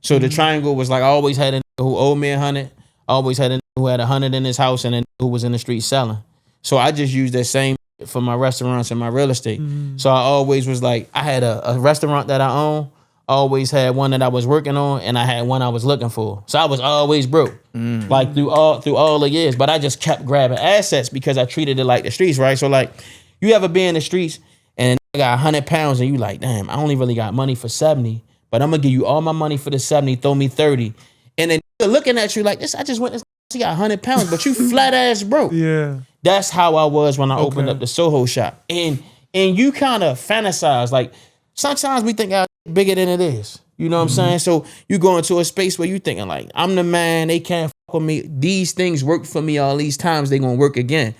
So the triangle was like I always had a nigga who owed me 100, always had a nigga who had 100 in his house, and a nigga who was in the street selling. So I just used that same for my restaurants and my real estate. So I always was like, I had a restaurant that I own, always had one that I was working on, and I had one I was looking for. So I was always broke, like through all the years. But I just kept grabbing assets because I treated it like the streets, right? So like, you ever be in the streets and I got 100 pounds and you like, damn, I only really got money for 70, but I'm gonna give you all my money for the 70, throw me 30. And then looking at you like this, I just went, you got 100 pounds, but you flat ass broke. Yeah. That's how I was when I opened up the Soho shop. And you kind of fantasize. Like, sometimes we think I'm bigger than it is. You know what I'm saying? So you go into a space where you thinking like, I'm the man, they can't fuck with me. These things worked for me all these times, they gonna work again.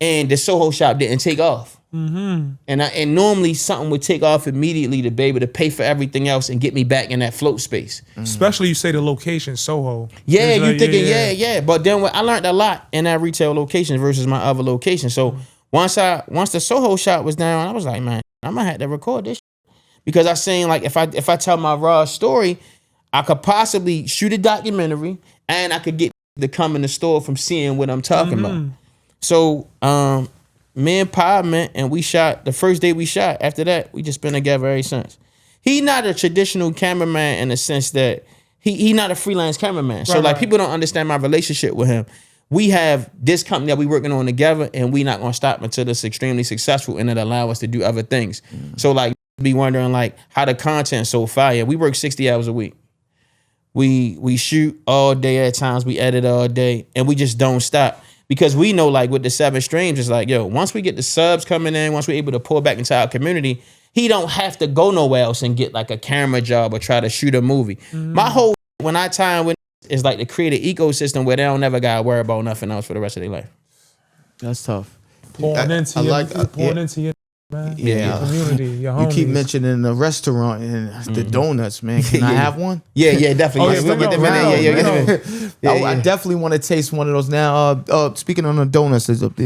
And the Soho shop didn't take off. And normally something would take off immediately to be able to pay for everything else and get me back in that float space. Especially you say the location, Soho. Yeah, you thinking, yeah. But then I learned a lot in that retail location versus my other location. So once the Soho shop was down, I was like, man, I'm gonna have to record this shit. Because I seen like if I tell my raw story, I could possibly shoot a documentary and I could get to come in the store from seeing what I'm talking about. So me and Pa met and we shot the first day we shot. After that, we just been together ever since. He not a traditional cameraman in the sense that he not a freelance cameraman. So like people don't understand my relationship with him. We have this company that we working on together and we not gonna stop until it's extremely successful and it allow us to do other things. So like be wondering like how the content so fire. We work 60 hours a week. We shoot all day at times, we edit all day, and we just don't stop. Because we know like with the 7 streams, it's like, yo, once we get the subs coming in, once we're able to pour back into our community, he don't have to go nowhere else and get like a camera job or try to shoot a movie. My whole, when I time with is like to create an ecosystem where they don't never gotta worry about nothing else for the rest of their life. That's tough. Pouring into your man. Yeah. Community, your homies. You keep mentioning the restaurant and the donuts, man. Can I have one? Yeah, definitely. I definitely want to taste one of those now. Speaking on the donuts, there's what?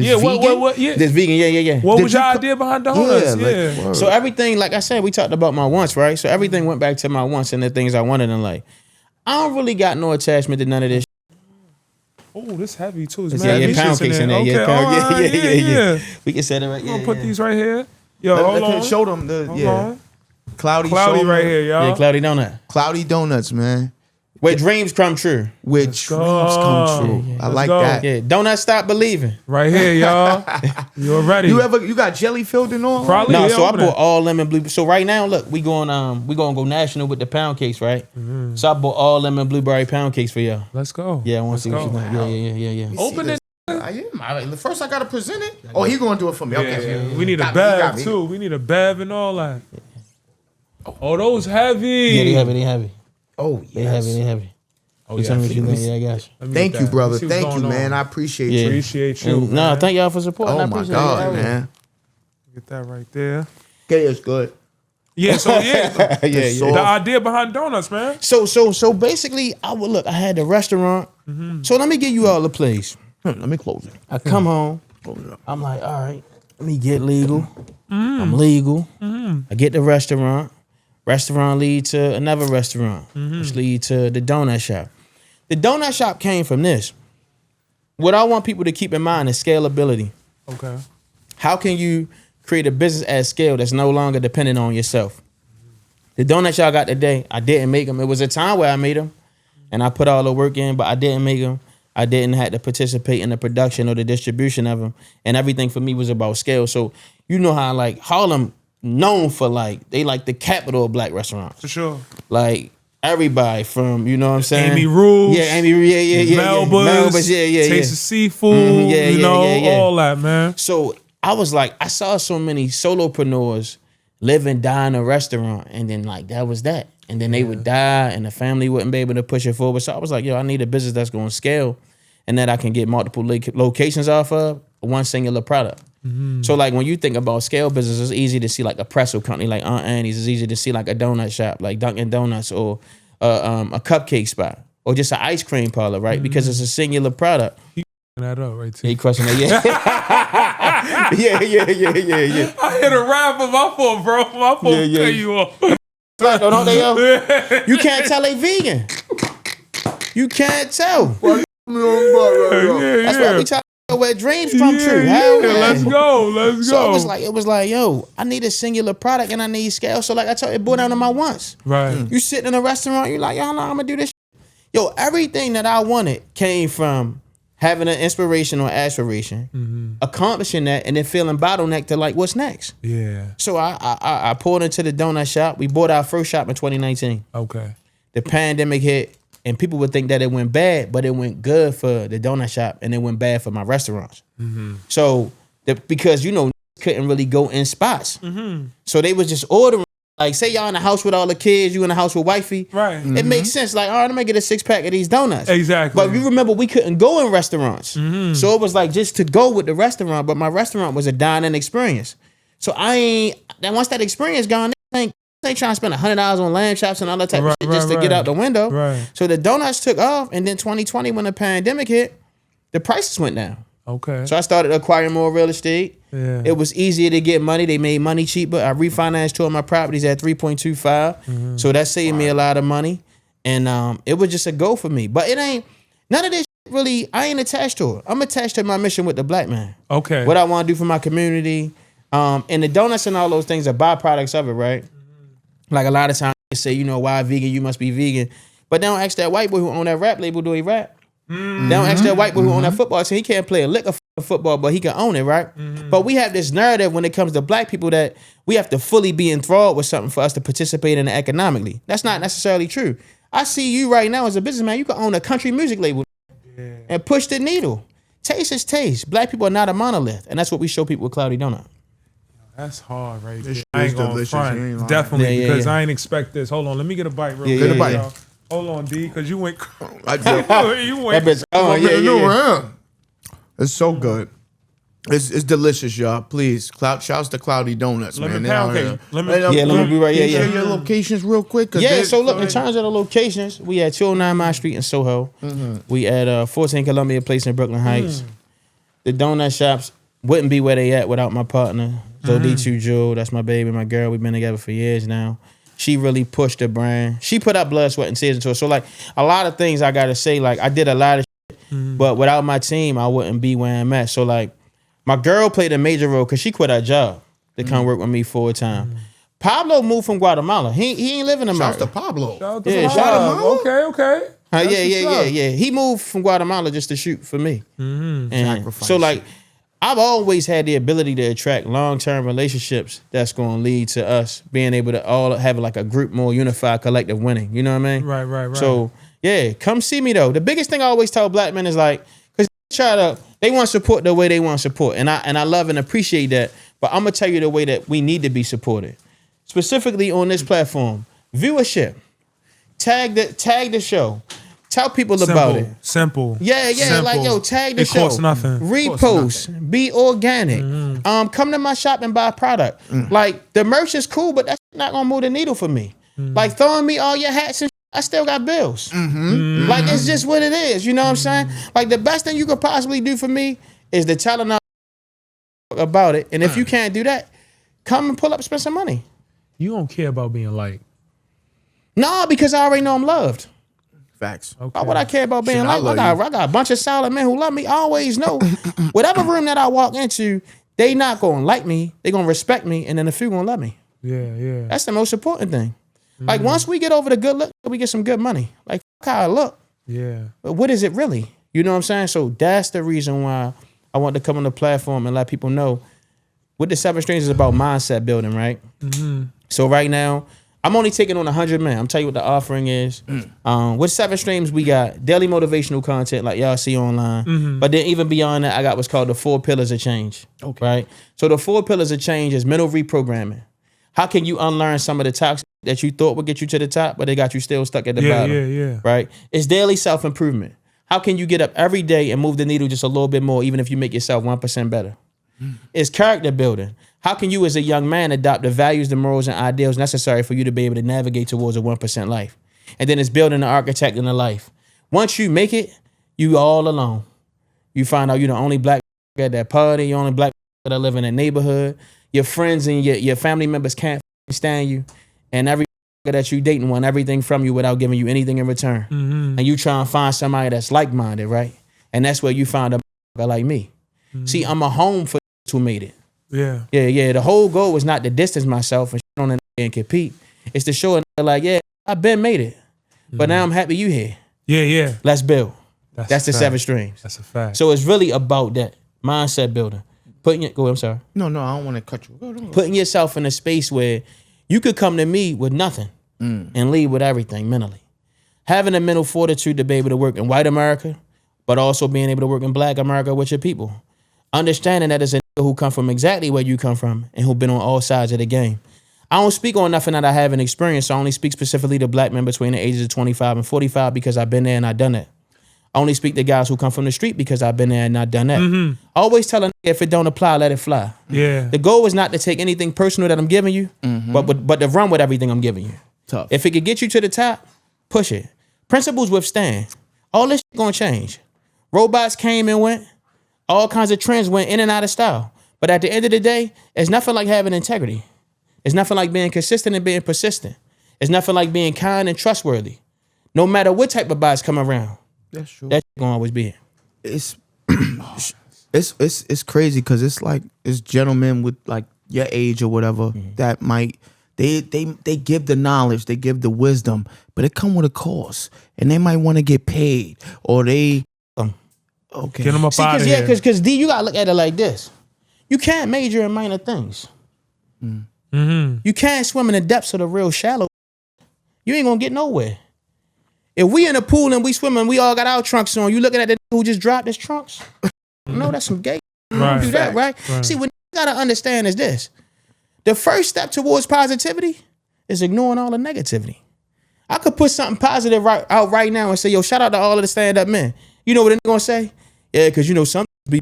Yeah. This vegan, yeah. What was your idea behind donuts? Yeah. So everything, like I said, we talked about my wants, right? So everything went back to my wants and the things I wanted in life. I don't really got no attachment to none of this. Oh, this heavy too. It's pound cakes in there. Okay. Yeah. We can set it right. I'm gonna put these right here. Yo, hold on. Show them the cloudy right here, y'all. Yeah, cloudy donut. Cloudy donuts, man. Where dreams come true. Where dreams come true. Yeah, I like go. that. Yeah, don't not stop believing. Right here, y'all. You already. You got jelly filled and all? Probably. No, Yeah, so I bought all lemon blue. So right now, look, we gonna go national with the pound cakes, right? So I bought all lemon blueberry pound cakes for y'all. Let's go. Yeah, I want to see what you go. think. Yeah. Open it. First, I gotta present it. Oh, he gonna do it for me. Okay. We need a bev too. We need a bev and all that. Oh, those heavy. Yeah, they heavy. Oh, yes. They heavy. Oh, Tell me what you think. Yeah, I got you. Thank you, brother. Thank you, man. I appreciate you. Appreciate you. No, thank y'all for supporting. Oh my God, man. Get that right there. Okay, it's good. Yeah, so Yeah. The idea behind donuts, man. So basically, I had the restaurant. So let me give you all the place. Let me close it. I come home. I'm like, all right, let me get legal. I'm legal. I get the restaurant. Restaurant lead to another restaurant, which lead to the donut shop. The donut shop came from this. What I want people to keep in mind is scalability. Okay. How can you create a business at scale that's no longer dependent on yourself? The donuts y'all got today, I didn't make them. It was a time where I made them, and I put all the work in, but I didn't make them. I didn't have to participate in the production or the distribution of them, and everything for me was about scale. So you know how like Harlem known for like they like the capital of black restaurants. For sure. Like everybody from, you know what I'm saying? Amy Rules. Yeah, yeah. Melba's. Yeah. Taste of Seafood. All that, man. So I was like, I saw so many solopreneurs live and die in a restaurant, and then like that was that. And then they would die and the family wouldn't be able to push it forward. So I was like, yo, I need a business that's going to scale and that I can get multiple locations off of one singular product. So like when you think about scale business, it's easy to see like a pretzel company like Aunt Annie's. It's easy to see like a donut shop like Dunkin' Donuts or a cupcake spot or just an ice cream parlor, right? Because it's a singular product. He that up right too. He crushing it, yeah. yeah. I hit a rap on my fault, bro. My fault cut you off. Like, don't they, yo? You can't tell they vegan. You can't tell. That's why we try to know where dreams come true. Hell yeah. Let's go. So it was like, yo, I need a singular product and I need scale. So like I told you, it boiled down to my wants. Right. You sitting in a restaurant, you like, yo, how long I'm gonna do this shit? Yo, everything that I wanted came from having an inspiration or aspiration, accomplishing that, and then feeling bottlenecked to like, what's next? Yeah. So I pulled into the donut shop. We bought our first shop in 2019. Okay. The pandemic hit, and people would think that it went bad, but it went good for the donut shop, and it went bad for my restaurants. So because couldn't really go in spots, so they was just ordering. Like, say y'all in the house with all the kids, you in the house with wifey. Right. It makes sense. Like, all right, I'm gonna get a 6-pack of these donuts. Exactly. But you remember, we couldn't go in restaurants. So it was like just to go with the restaurant, but my restaurant was a dining experience. So once that experience gone, they ain't trying to spend $100 on lamb chops and all that type of shit just to get out the window. Right. So the donuts took off, and then 2020, when the pandemic hit, the prices went down. Okay. So I started acquiring more real estate. Yeah. It was easier to get money. They made money cheaper. I refinanced 2 of my properties at 3.25. So that saved me a lot of money. And it was just a go for me. But it ain't, none of this really, I ain't attached to it. I'm attached to my mission with the black man. Okay. What I want to do for my community. And the donuts and all those things are byproducts of it, right? Like a lot of times they say, why vegan? You must be vegan. But they don't ask that white boy who own that rap label, do he rap? They don't ask that white boy who own that football team. He can't play a lick of football, but he can own it, right? But we have this narrative when it comes to black people that we have to fully be enthralled with something for us to participate in it economically. That's not necessarily true. I see you right now as a businessman. You can own a country music label and push the needle. Taste is taste. Black people are not a monolith, and that's what we show people with Cloudy Donut. That's hard right This there. I ain't gonna delicious. front. You ain't lying. Definitely, Yeah, because yeah. I ain't expect this. Hold on, let me get a bite real Yeah, quick. Get a bite. y'all. Hold on, D, because you went. I did. you That went. bitch, yeah. It's so good. It's delicious, y'all. Please, shouts to Cloudy Donuts, Lemon man. pound They cake. out Lemon- here. Yeah, let me be right. Can you Yeah. share your locations real quick? 'Cause Yeah, they- so look, in terms of the locations, we at 209 Mile Street in Soho. We at 14 Columbia Place in Brooklyn Heights. The donut shops wouldn't be where they at without my partner, Zodi Jewel. That's my baby, my girl. We've been together for years now. She really pushed the brand. She put up blood, sweat, and tears into it. So, like, a lot of things I got to say, like, I did a lot of shit, but without my team, I wouldn't be where I'm at. So, like, my girl played a major role because she quit her job to come work with me full time. Pablo moved from Guatemala. He ain't living in Shouts America. to Pablo. Shout out to Yeah, Bob. shout out. Okay. Yeah. He moved from Guatemala just to shoot for me. And Sacrifice. so, like, I've always had the ability to attract long-term relationships that's going to lead to us being able to all have like a group, more unified, collective winning. You know what I mean? Right. So, yeah, come see me, though. The biggest thing I always tell black men is like, because they want to support the way they want to support. And I love and appreciate that. But I'm going to tell you the way that we need to be supported. Specifically on this platform. Viewership. Tag the show. Tell people about it. Simple. Yeah, Simple. like, yo, tag the It show. costs nothing. Repost. Be organic. Come to my shop and buy a product. Like, the merch is cool, but that's not gonna move the needle for me. Like, throwing me all your hats and I still got bills. Like, it's just what it is. You know what I'm saying? Like, the best thing you could possibly do for me is to tell enough about it. And if you can't do that, come and pull up and spend some money. You don't care about being liked. No, because I already know I'm loved. Facts. Okay. Why would I care about being Shit, I liked? love I got a bunch of solid men who love me. I always know whatever room that I walk into, they not gonna like me. They gonna respect me, and then a few gonna love me. Yeah. That's the most important thing. Like, once we get over the good look, we get some good money. Like, fuck how I look. Yeah. But what is it really? You know what I'm saying? So that's the reason why I want to come on the platform and let people know what the 7 Streams is about. Mindset building, right? So right now, I'm only taking on 100 men. I'm telling you what the offering is. With 7 Streams, we got daily motivational content like y'all see online. But then even beyond that, I got what's called the 4 pillars of change. Okay. Right? So the 4 pillars of change is mental reprogramming. How can you unlearn some of the toxic that you thought would get you to the top, but they got you still stuck at the bottom? Yeah. Right? It's daily self-improvement. How can you get up every day and move the needle just a little bit more, even if you make yourself 1% better? It's character building. How can you as a young man adopt the values, the morals, and ideals necessary for you to be able to navigate towards a 1% life? And then it's building the architect in the life. Once you make it, you all alone. You find out you're the only black at that party, you're the only black that live in that neighborhood. Your friends and your family members can't stand you. And every that you dating want everything from you without giving you anything in return. And you try and find somebody that's like-minded, right? And that's where you find a like me. See, I'm a home for who made it. Yeah. The whole goal was not to distance myself and shit on it and compete. It's to show a like, yeah, I've been made it. But now I'm happy you here. Yeah. Let's build. That's the a 7 fact. streams. That's a fact. So it's really about that mindset building. I'm sorry. No, I don't want to cut you. Go. Putting yourself in a space where you could come to me with nothing and leave with everything mentally. Having a mental fortitude to be able to work in white America, but also being able to work in black America with your people. Understanding that it's a nigga who come from exactly where you come from and who been on all sides of the game. I don't speak on nothing that I haven't experienced. I only speak specifically to black men between the ages of 25 and 45 because I've been there and I've done that. I only speak to guys who come from the street because I've been there and I've done that. I always tell a nigga, if it don't apply, let it fly. Yeah. The goal is not to take anything personal that I'm giving you, but to run with everything I'm giving you. Tough. If it could get you to the top, push it. Principles withstand. All this shit gonna change. Robots came and went. All kinds of trends went in and out of style. But at the end of the day, it's nothing like having integrity. It's nothing like being consistent and being persistent. It's nothing like being kind and trustworthy. No matter what type of bots come around, That's true. that shit gonna always be it. It's crazy because it's like it's gentlemen with like your age or whatever that might they give the knowledge, they give the wisdom, but it come with a cost, and they might want to get paid or they okay. Get them up out of here. Because D, you gotta look at it like this. You can't major in minor things. You can't swim in the depths of the real shallow. You ain't gonna get nowhere. If we in a pool and we swimming, we all got our trunks on. You looking at the who just dropped his trunks? No, that's some gay. Don't do that, right? See, what you gotta understand is this. The first step towards positivity is ignoring all the negativity. I could put something positive out right now and say, yo, shout out to all of the stand-up men. You know what they're gonna say? Yeah, because you know some be.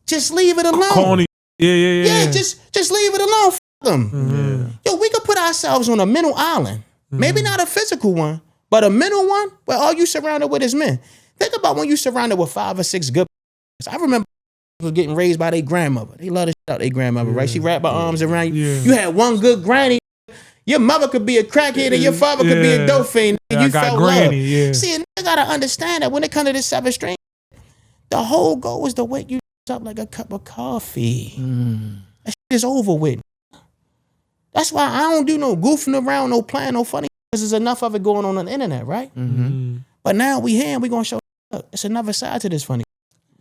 Just leave it alone. Corny. Yeah. Yeah, just leave it alone. F them. Yo, we could put ourselves on a mental island. Maybe not a physical one, but a mental one where all you surrounded with is men. Think about when you surrounded with 5 or 6 good. I remember was getting raised by their grandmother. They love to shout out their grandmother, right? She wrapped her arms around you. Yeah. You had one good granny. Your mother could be a crackhead and your father could be a dope fiend. And you felt love. Yeah. See, a nigga gotta understand that when it comes to this 7 string, the whole goal is to wake you up like a cup of coffee. That shit is over with. That's why I don't do no goofing around, no playing, no funny. Because there's enough of it going on the internet, right? But now we here and we gonna show up. It's another side to this funny.